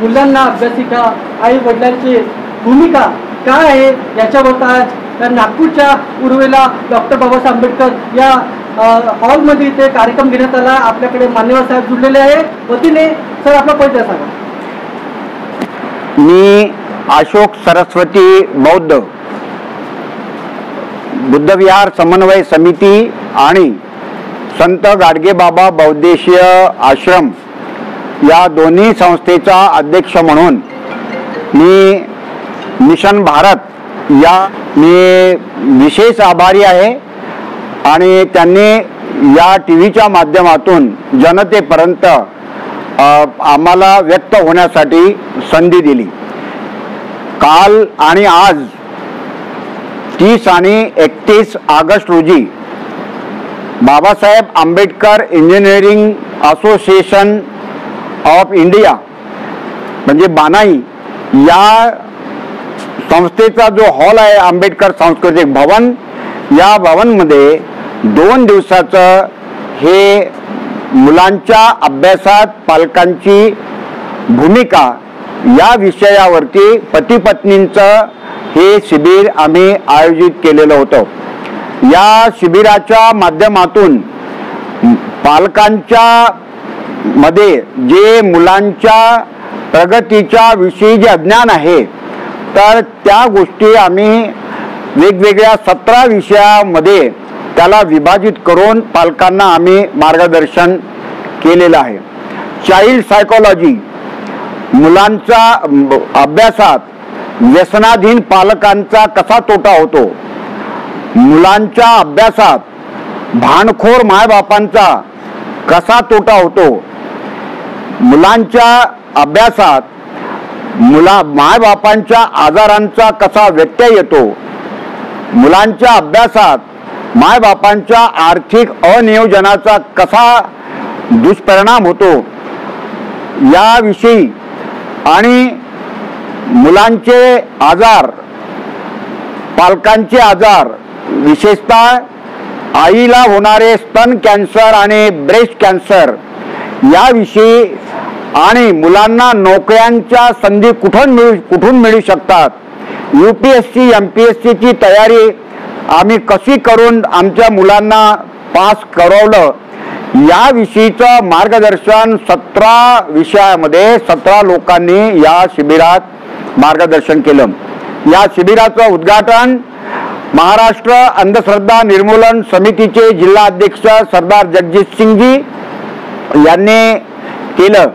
मुलांना अभ्यासिका आई वडिलांची भूमिका काय आहे याच्यावर आज नागपूरच्या उर्वेला डॉक्टर बाबासाहेब आंबेडकर या हॉलमध्ये इथे कार्यक्रम घेण्यात आला। आपल्याकडे मान्यवर साहेब जुळलेले आहे। वतीने सर आपला परिचय सांगा। मी अशोक सरस्वती बौद्ध बुद्धविहार समन्वय समिती आणि संत गाडगेबाबा बौद्धेशीय आश्रम या दोन्ही संस्थेचा अध्यक्ष म्हणून मी मिशन भारत या मी विशेष आभारी आहे आणि त्यांनी या टीव्हीच्या माध्यमातून जनतेपर्यंत आम्हाला व्यक्त होण्यासाठी संधी दिली। काल आणि आज 30 आणि 31 ऑगस्ट रोजी Babasaheb Ambedkar engineering association of India म्हणजे बानाई या संस्थेचा जो हॉल आहे आंबेडकर सांस्कृतिक भवन, या भवनमध्ये 2 दिवसाचं हे मुलांच्या अभ्यासात पालकांची भूमिका या विषयावरती पती पत्नींचं हे शिबिर आम्ही आयोजित केलेलं होतं। या शिबिराच्या माध्यमातून पालकांच्या मध्ये जे मुलांच्या प्रगतीच्या विषयी जे अज्ञान आहे तर त्या गोष्टी आम्ही वेगवेगळ्या 17 विषयामध्ये त्याला विभाजित करून पालकांना आम्ही मार्गदर्शन केलेलं आहे। चाइल्ड सायकोलॉजी, मुलांचा अभ्यासात व्यसनाधीन पालकांचा कसा तोटा होतो, मुलांच्या अभ्यासात भांडखोर मायबापांचा कसा तोटा होतो, मुलांच्या अभ्यासात मायबापांच्या आजारांचा कसा व्यत्यय येतो, मुलांच्या अभ्यासात मायबापांच्या आर्थिक अनियोजनाचा कसा दुष्परिणाम होतो याविषयी आणि मुलांचे आजार, पालकांचे आजार, विशेषतः आईला होणारे स्तन कॅन्सर आणि ब्रेस्ट कॅन्सर याविषयी आणि मुलांना नोकऱ्यांच्या संधी कुठून मिळू शकतात, UPSC MPSC ची तयारी आम्ही कशी करून आमच्या मुलांना पास करवलं याविषयीचं मार्गदर्शन 17 विषयामध्ये 17 लोकांनी या शिबिरात मार्गदर्शन केलं। या शिबिराचं उद्घाटन महाराष्ट्र अंधश्रद्धा निर्मूलन समितीचे जिल्हा अध्यक्ष सरदार जगजीत सिंगजी यांनी केलं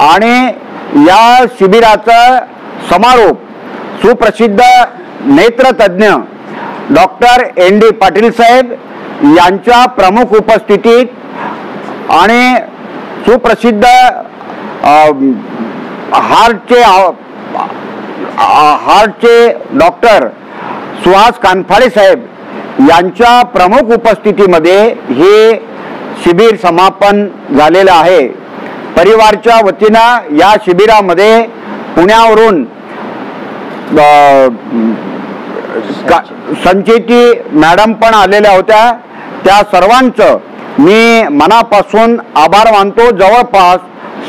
आणि या शिबिराचा समारोप सुप्रसिद्ध नेत्रतज्ञ डॉक्टर ND पाटील साहेब यांच्या प्रमुख उपस्थितीत आणि सुप्रसिद्ध हार्टचे डॉक्टर सुहास कानफाळे साहेब यांच्या प्रमुख उपस्थितीमध्ये हे शिबिर समापन झालेलं आहे। परिवारच्या वतीनं या शिबिरामध्ये पुण्यावरून संचेती मॅडम पण आलेल्या होत्या। त्या सर्वांचं मी मनापासून आभार मानतो। जवळपास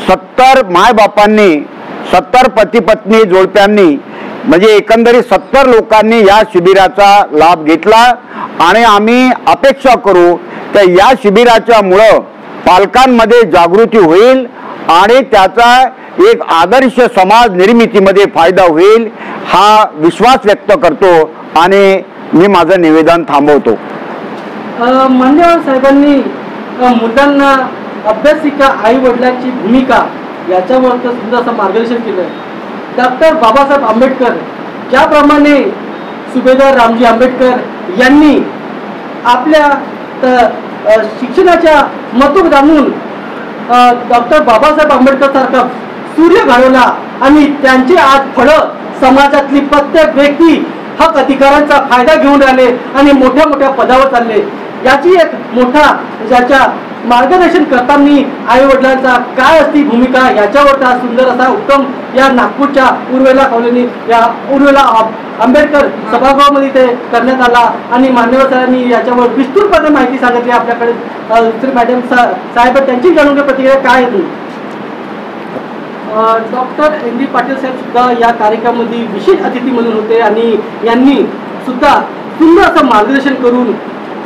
70 मायबापांनी 70 पती पत्नी जोडप्यांनी म्हणजे एकंदरीत 70 लोकांनी या शिबिराचा लाभ घेतला आणि आम्ही अपेक्षा करू तर या शिबिराच्या मुळे पालकांमध्ये जागृती होईल आणि त्याचा एक आदर्श समाज निर्मितीमध्ये फायदा होईल हा विश्वास व्यक्त करतो आणि मी माझं निवेदन थांबवतो। मान्यवर साहेबांनी मुलांना अभ्यासिका आई वडिलांची भूमिका याच्यावर सुद्धा असं मार्गदर्शन केलं। डॉक्टर बाबासाहेब आंबेडकर ज्याप्रमाणे सुभेदार रामजी आंबेडकर यांनी आपल्या शिक्षणाच्या महत्त्व जाणून डॉक्टर बाबासाहेब आंबेडकर सारखा सूर्य घडवला आणि त्यांचे आज फळं समाजातली प्रत्येक व्यक्ती हक अधिकारांचा फायदा घेऊन आले आणि मोठ्या मोठ्या पदावर चालले। याची एक मोठा ज्याच्या मार्गदर्शन करताना आई वडिलांचा काय असती भूमिका याच्यावर हा सुंदर असा उत्तम या नागपूरच्या उर्वेला कॉलनी या उर्वेला आंबेडकर सभागृहामध्ये ते करण्यात आला आणि मान्यवर सरांनी याच्यावर विस्तृतपणे माहिती सांगितली। आपल्याकडे श्री मॅडम साहेब त्यांची जाणून प्रतिक्रिया काय आहे? डॉक्टर एन डी पाटील साहेब सुद्धा या कार्यक्रमामध्ये विशेष अतिथी म्हणून होते आणि यांनी सुद्धा सुंदर असं मार्गदर्शन करून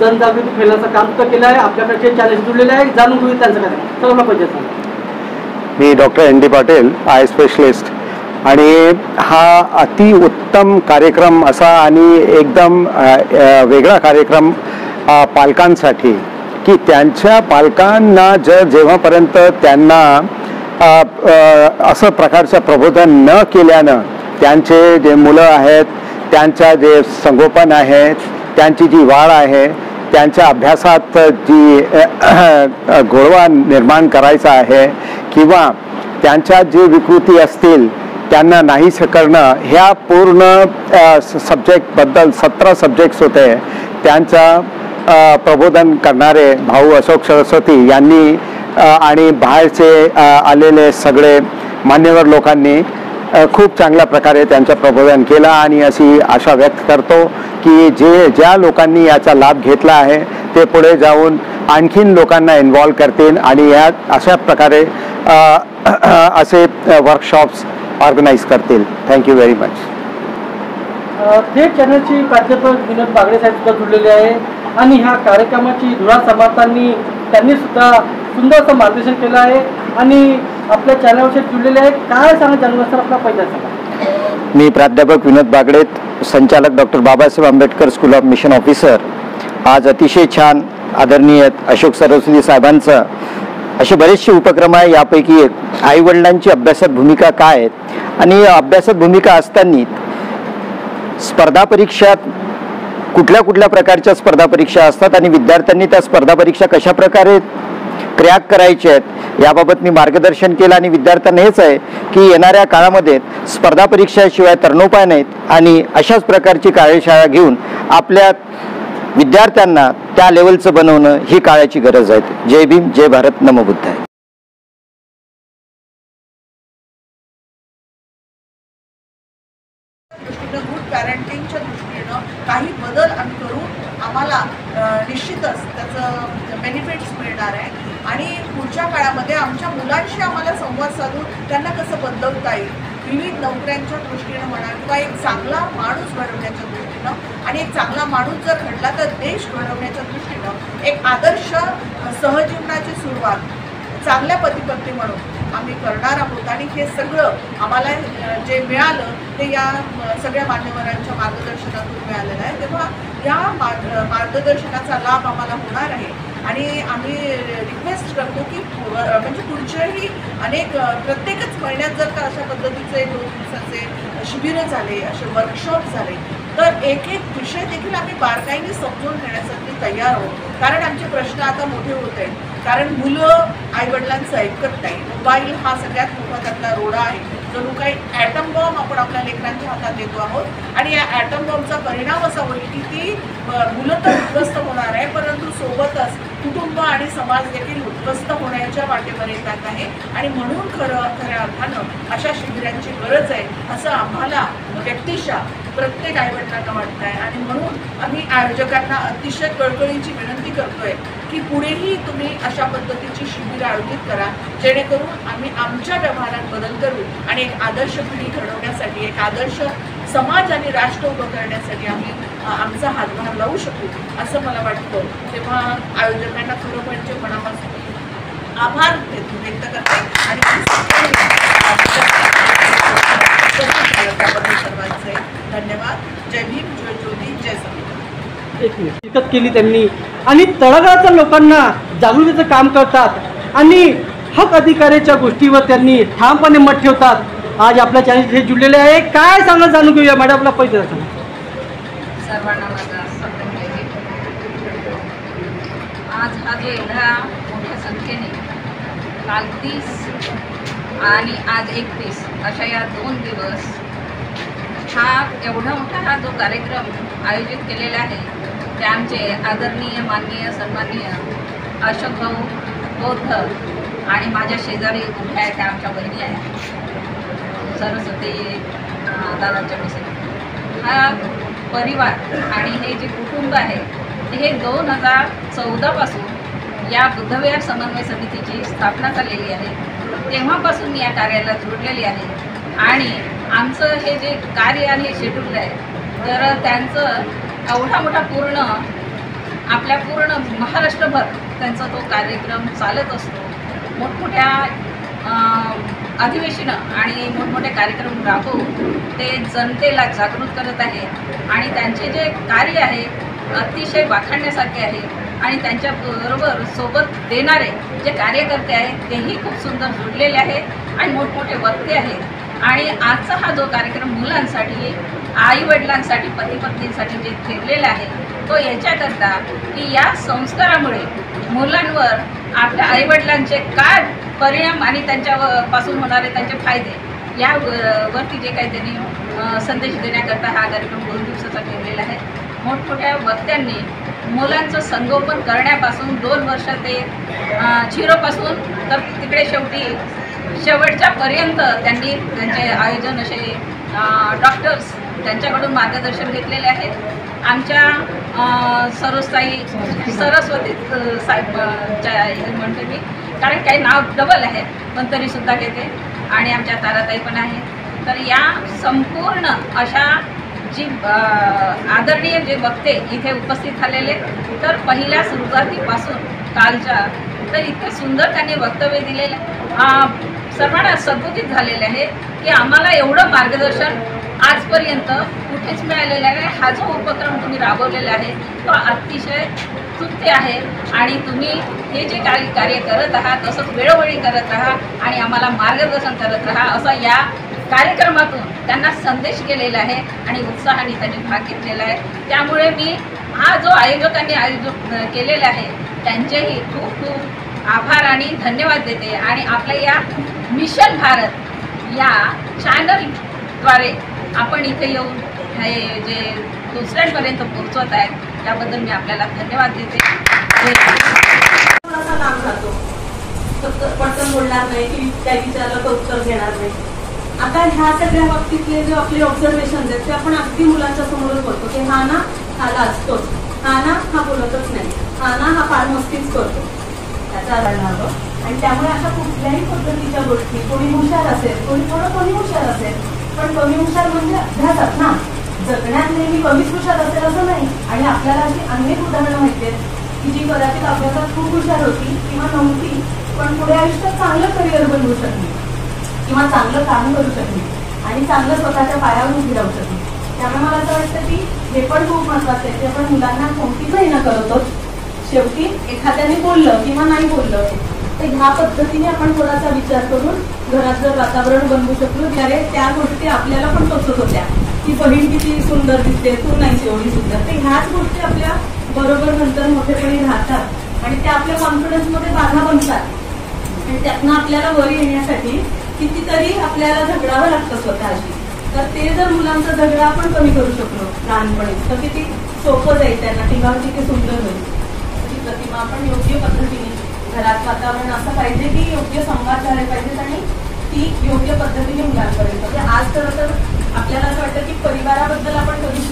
जनजागृती फैलण्याचं काम सुद्धा केलं आहे. आपल्याकडे चॅलेंज जुळलेले आहे, जाणून घेऊया त्यांचं काय सगळं पाहिजे. मी doctor N D Patil, eye specialist, आणि हा अति उत्तम कार्यक्रम असा आणि एकदम वेगळा कार्यक्रम पालकांसाठी की त्यांच्या पालकांना जेव्हापर्यंत त्यांना असं प्रकारचं प्रबोधन न केल्यानं त्यांचे जे मुलं आहेत, त्यांच्या जे संगोपन आहे, त्यांची जी वाढ आहे, त्यांच्या अभ्यासात जी गोडवा निर्माण करायचा आहे किंवा त्यांच्या जे विकृती असतील त्यांना नाहीसं करणं, ह्या पूर्ण सब्जेक्टबद्दल 17 सब्जेक्ट्स होते. त्यांचा प्रबोधन करणारे भाऊ अशोक सरस्वती यांनी आणि बाहेरचे आलेले सगळे मान्यवर लोकांनी खूप चांगल्या प्रकारे त्यांचं प्रबोधन केलं आणि अशी आशा व्यक्त करतो की ज्या लोकांनी याचा लाभ घेतला आहे ते पुढे जाऊन आणखीन लोकांना इन्व्हॉल्व करतील आणि या अशा प्रकारे असे वर्कशॉप्स ऑर्गनाईज करतील. Thank you very much. थेट चॅनलची प्राध्यापक विनोद बागडे साहेब सुद्धा जुळलेले आहे आणि ह्या कार्यक्रमाची धुरा सांभाळताना त्यांनी सुद्धा सुंदर असं मार्गदर्शन केलं आहे आणि आपल्या चॅनलवर जुळलेले आहे. काय सांगा जन्मस्थळ आपला पहिला सांगा. मी प्राध्यापक विनोद बागडे, संचालक doctor Babasaheb Ambedkar school of mission officer. आज अतिशय छान आदरणीय अशोक सरस्वती साहेबांचं असे बरेचसे उपक्रम आहे. यापैकी एक आईवडिलांची अभ्यासात भूमिका काय आहेत आणि अभ्यासात भूमिका असताना स्पर्धा परीक्षात कुठल्या कुठल्या प्रकारच्या स्पर्धा परीक्षा असतात आणि विद्यार्थ्यांनी त्या स्पर्धा परीक्षा कशा प्रकारे क्रॅक करायचे आहेत याबाबत मी मार्गदर्शन केलं आणि विद्यार्थ्यांना हेच आहे की येणाऱ्या काळामध्ये स्पर्धा परीक्षाशिवाय तरणोपाय नाहीत आणि अशाच प्रकारची कार्यशाळा घेऊन आपल्या विद्यार्थ्यांना त्या लेवलचं बनवणं ही काळाची गरज आहे. जय भीम, जय भारत, नमो बुद्धाय. गुड पॅरेंटिंगच्या दृष्टीनं काही बदल आम्ही करून आम्हाला निश्चितच त्याचं बेनिफिट्स मिळणार आहे आणि पुढच्या काळामध्ये आमच्या मुलांशी आम्हाला संवाद साधून त्यांना कसं बदलवता येईल, विविध नोकऱ्यांच्या दृष्टीनं म्हणा किंवा एक चांगला माणूस घडवण्याच्या दृष्टीनं आणि एक चांगला माणूस जर घडला तर देश घडवण्याच्या दृष्टीनं एक आदर्श सहजीवनाची सुरुवात चांगल्या पतिपत्नी म्हणून आम्ही करणार आहोत आणि हे सगळं आम्हाला जे मिळालं ते या सगळ्या मान्यवरांच्या मार्गदर्शनातून मिळालेलं आहे. तेव्हा या मार्गदर्शनाचा लाभ आम्हाला होणार आहे आणि आम्ही रिक्वेस्ट करतो की म्हणजे पुढच्याही अनेक प्रत्येकच महिन्यात जर का अशा पद्धतीचे 2 दिवसाचे शिबिरं झाले, असे वर्कशॉप झाले तर एक एक विषय देखील आम्ही बारकाईने समजून घेण्यासाठी तयार आहोत. कारण आमचे प्रश्न आता मोठे होत आहेत. कारण मुलं आईवडिलांचं ऐकत नाही. मोबाईल हा सगळ्यात मोठा त्यातला रोडा आहे. जणू काही ॲटम बॉम्ब आपण आपल्या लेकरांच्या हातात देतो आहोत आणि या ॲटम बॉम्बचा परिणाम असा होईल की ती मुलं तर उद्ध्वस्त होणार आहे परंतु सोबतच कुटुंब आणि समाज देखील उद्ध्वस्त होण्याच्या वाटेवर येतात आहे आणि म्हणून खऱ्या अर्थानं अशा शिबिरांची गरज आहे असं आम्हाला व्यक्तिशः प्रत्येक आईवडिलांना वाटतं आहे आणि म्हणून आम्ही आयोजकांना अतिशय कळकळीची विनंती करतोय की पुढेही तुम्ही अशा पद्धतीची शिबिरं आयोजित करा जेणेकरून आम्ही आमच्या व्यवहारात बदल करू आणि एक आदर्श पिढी घडवण्यासाठी एक आदर्श समाज आणि राष्ट्र उभं करण्यासाठी आम्ही आमचा हातभार लावू शकू असं मला वाटतं. तेव्हा आयोजकांना खरोखरचे मनापासून आभार व्यक्त करते आणि त्याबद्दल सर्वांचे धन्यवाद. जय भीम, जय ज्योती, जय संविधान. एक मिनिट केली त्यांनी आणि तळागाळाच्या लोकांना जागृतीचं काम करतात आणि हक अधिकाराच्या गोष्टीवर त्यांनी ठामपणे मत ठेवतात. आज आपल्या चॅनल हे जुळलेले आहे. काय सांगा जाणून घेऊया मॅडम, आपला पहिला सांगा. सर्वांना माझा आज हा जो एवढ्या मोठ्या संख्येने काल 30 आणि आज 31 अशा या 2 दिवस हा एवढा मोठा हा जो कार्यक्रम आयोजित केलेला आहे ते आमचे आदरणीय माननीय सन्माननीय अशोक भाऊ बौद्ध आणि माझ्या शेजारी उभ्या आहेत त्या आमच्या बहिणी आहेत सरस्वती दादांच्या विषयी हा परिवार आणि हे जे कुटुंब आहे हे 2014 पासून या बुद्धविहार समन्वय समितीची स्थापना झालेली आहे, तेव्हापासून मी या कार्याला जोडलेली आहे. आणि आमचं हे जे कार्य आहे शेड्यूल आहे, तर त्यांचं एवढा मोठा पूर्ण आपल्या पूर्ण महाराष्ट्रभर त्यांचा तो कार्यक्रम चालत असतो. मोठमोठ्या अधिवेशनं आणि मोठमोठे कार्यक्रम राबवून ते जनतेला जागृत करत आहेत. आणि त्यांचे जे कार्य आहे अतिशय वाखाणण्यासारखे आहे. आणि त्यांच्याबरोबर सोबत देणारे जे कार्यकर्ते आहेत तेही खूप सुंदर जोडलेले आहेत आणि मोठमोठे वक्ते आहेत. आणि आजचा हा जो कार्यक्रम मुलांसाठी, आईवडिलांसाठी, पतीपत्नींसाठी जे ठेवलेला आहे तो याच्याकरता की या संस्कारामुळे मुलांवर आपल्या आईवडिलांचे काय परिणाम आणि त्यांच्यापासून होणारे त्यांचे फायदे या वरती जे काही त्यांनी संदेश देण्याकरता हा कार्यक्रम 2 दिवसाचा ठेवलेला आहे. मोठमोठ्या वक्त्यांनी मुलांचं संगोपन करण्यापासून 2 वर्ष ते 0पासून तर तिकडे शेवटच्यापर्यंत त्यांनी त्यांचे आयोजन असे डॉक्टर्स त्यांच्याकडून मार्गदर्शन घेतलेले आहेत. आमच्या सरस्वती साहेबच्या म्हणते मी, कारण काही नाव डबल आहे पण तरीसुद्धा घेते. आणि आमच्या ताराताई पण आहेत. तर या संपूर्ण अशा जी आदरणीय जे वक्ते इथे उपस्थित झालेले, तर पहिल्या सुरुवातीपासून कालच्या तर इतके सुंदर त्यांनी वक्तव्य दिलेले, सर्वांना सद्बुद्धीत झालेले आहे की आम्हाला एवढं मार्गदर्शन आजपर्यंत कुठेच मिळालेलं आहे. हा जो उपक्रम तुम्ही राबवलेला आहे तो अतिशय स्तुत्य आहे. आणि तुम्ही हे जे कार्य करत आहात तसंच वेळोवेळी करत राहा आणि आम्हाला मार्गदर्शन करत राहा, असं या कार्यक्रमातून त्यांना संदेश केलेला आहे आणि उत्साहाने त्यांनी भाग घेतलेला आहे. त्यामुळे मी हा जो आयोजकांनी आयोजित केलेला आहे त्यांचेही खूप खूप आभार आणि धन्यवाद देते. आणि आपल्या या मिशन भारत या चॅनलद्वारे आपण इथे येऊन हे जे दुसऱ्यांपर्यंत पोहोचवत आहेत त्याबद्दल मी आपल्याला धन्यवाद देते. थोडासा लांब राहतो, फक्त पटकन बोलणार नाही की त्या विचाराला उत्तर घेणार नाही. आता ह्या सगळ्या बाबतीतले जे आपले ऑब्झर्वेशन आहेत ते आपण अगदी मुलांच्या समोरच बोलतो की हा ना हा लाजतोच, हा ना हा बोलतच नाही, हा ना हा फार मस्तीच करतो, त्याचा आधार हवं. आणि त्यामुळे अशा कुठल्याही पद्धतीच्या गोष्टी, कोणी हुशार असेल, कोणी हुशार असेल, पण कमी हुशार म्हणजे अभ्यासात ना, जगण्यात नेहमी कमीच हुशार असेल असं नाही. आणि आपल्याला अशी अनेक उदाहरणं माहिती आहेत की जी कदाचित अभ्यासात खूप हुशार होती किंवा नव्हती, पण पुढे आयुष्यात चांगलं करिअर बनवू शकली किंवा चांगलं काम करू शकली आणि चांगलं स्वतःच्या पायावर उभी राहू शकली. त्यामुळे मला असं वाटतं की हे पण खूप महत्त्वाचं आहे की आपण मुलांना कोणतीच न करतो, शेवटी एखाद्याने बोललं किंवा नाही बोललं तर ह्या पद्धतीने आपण थोडासा विचार करून घरात जर वातावरण बनवू शकलो त्याने त्या गोष्टी आपल्याला पण टोचत होत्या की बहीण किती सुंदर दिसते, तू नाही एवढी सुंदर, तर ह्याच गोष्टी आपल्या बरोबर नंतर मोठेपणी राहतात आणि त्या आपल्या कॉन्फिडन्समध्ये बाधा बनतात. आणि त्यातनं आपल्याला वर येण्यासाठी कितीतरी आपल्याला झगडावं लागतं स्वतःशी. तर ते जर मुलांचा झगडा आपण कमी करू शकलो लहानपणी तर किती सोपं जाईल त्यांना, टिंगाव किती सुंदर होईल. त्याची प्रतिमा आपण योग्य पद्धतीने घरात वातावरण असं पाहिजे की योग्य संवाद झाले पाहिजेत आणि ती योग्य पद्धतीने मुलांपर्यंत. म्हणजे आज तर आपल्याला असं वाटतं की परिवाराबद्दल आपण कधी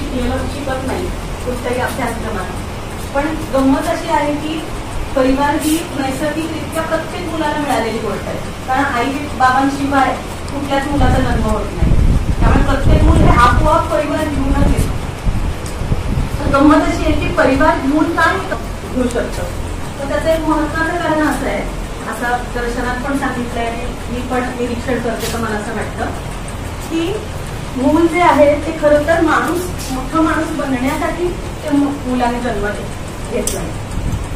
शिकत नाही कुठल्याही अभ्यासक्रमात, पण गंमत अशी आहे की परिवार ही नैसर्गिकरित्या प्रत्येक मुलाला मिळालेली गोष्ट आहे. कारण आई बाबांशिवाय कुठल्याच मुलाचा जन्म होत नाही. त्यामुळे प्रत्येक मुल हे आपोआप परिवार घेऊनच येतो. तर गंमत अशी आहे की परिवार घेऊन काय घेऊ शकतं, तर त्याचं एक महत्वाचं कारण असं आहे, असं दर्शनात पण सांगितलंय आणि मी पण निरीक्षण करते तर मला असं वाटतं की मूल जे आहे ते खरं तर मोठा माणूस बनण्यासाठी ते मुलाने जन्म घेतला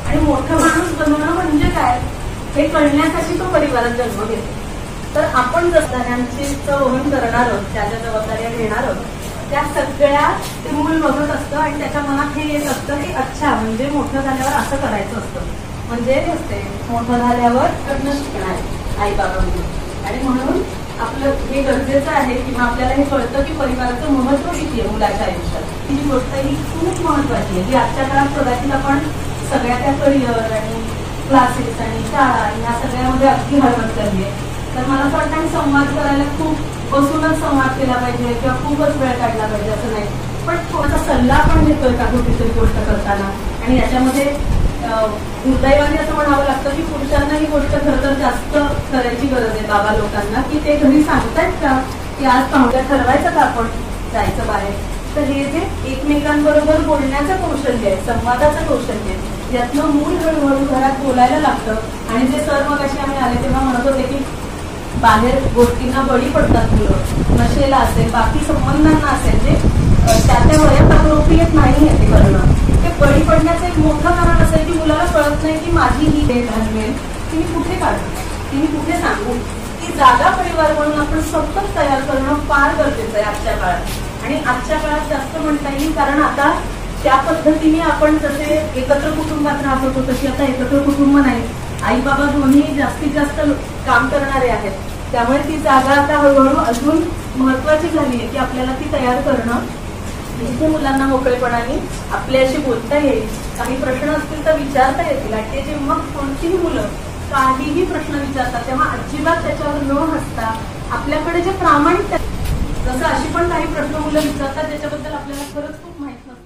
आणि मोठा माणूस बनवणं म्हणजे काय हे कळण्यासाठी तो परिवारात जन्म घेतो. तर आपण जबाबदाऱ्यांचं वहन करणार आहोत, त्या ज्या जबाबदाऱ्या घेणार आहोत त्या सगळ्या ते मूल बघत असतं आणि त्याच्या मनात हे येत असतं की अच्छा म्हणजे मोठं झाल्यावर असं करायचं असतं, म्हणजे असते मोठं झाल्यावर करणं शिकणार आई बाबांनी. आणि म्हणून आपलं हे गरजेचं आहे किंवा आपल्याला हे कळतं की परिवाराचं महत्व किती आहे मुलाच्या आयुष्यात. ही गोष्ट ही खूप महत्वाची आहे की आजच्या काळात कदाचित आपण सगळ्या त्या करिअर आणि क्लासेस आणि शाळा या सगळ्यामध्ये अगदी हरकत करली आहे. तर मला असं वाटतं संवाद करायला खूप बसूनच संवाद केला पाहिजे किंवा खूपच वेळ काढला पाहिजे असं नाही, पण थोडासा सल्ला पण घेतोय का कुठेतरी गोष्ट करताना आणि याच्यामध्ये दुर्दैवाने असं म्हणावं लागतं की पुरुषांना ही गोष्ट खरं तर जास्त करायची गरज आहे बाबा लोकांना, की ते घरी सांगतायत का की आज पाहुण्या ठरवायचं का आपण जायचं बाहेर. तर हे जे एकमेकांबरोबर बोलण्याचं कौशल्य आहे, संवादाचं कौशल्य आहे, यातनं मूल हळूहळू घरात बोलायला लागतं. आणि जे सर मग अशी आम्ही आले तेव्हा म्हणत होते की बाहेर गोष्टींना बळी पडतात मुलं, नशेला असेल बाकी संबंधांना असेल जे त्या वयात अप्रोप्रिएट नाही आहे ते करणं. ते बळी पडण्याचं एक मोठं कारण असेल की मुलाला कळत नाही की माझी ही डेट घालवेल ती मी कुठे काढू, ती मी कुठे सांगू. ती जागा परिवार म्हणून आपण सतत तयार करणं फार गरजेचं आहे आजच्या काळात. आणि आजच्या काळात जास्त म्हणता येईल कारण आता त्या पद्धतीने आपण जसे एकत्र कुटुंबात राहत होतो तशी आता एकत्र कुटुंब नाही. आई बाबा दोन्ही जास्तीत जास्त काम करणारे आहेत. त्यामुळे ती जागा आता हळूहळू अजून महत्वाची झाली आहे की आपल्याला ती तयार करणं, जिथे मुलांना मोकळेपणाने आपल्याशी बोलता येईल, काही प्रश्न असतील तर विचारता येतील. आणि ते जेव्हा कोणतीही मुलं काहीही प्रश्न विचारतात तेव्हा अजिबात त्याच्यावर न हसता आपल्याकडे जे प्रामाणिक, जसं अशी पण काही प्रश्न मुलं विचारतात ज्याच्याबद्दल आपल्याला खरंच खूप माहित नसतं.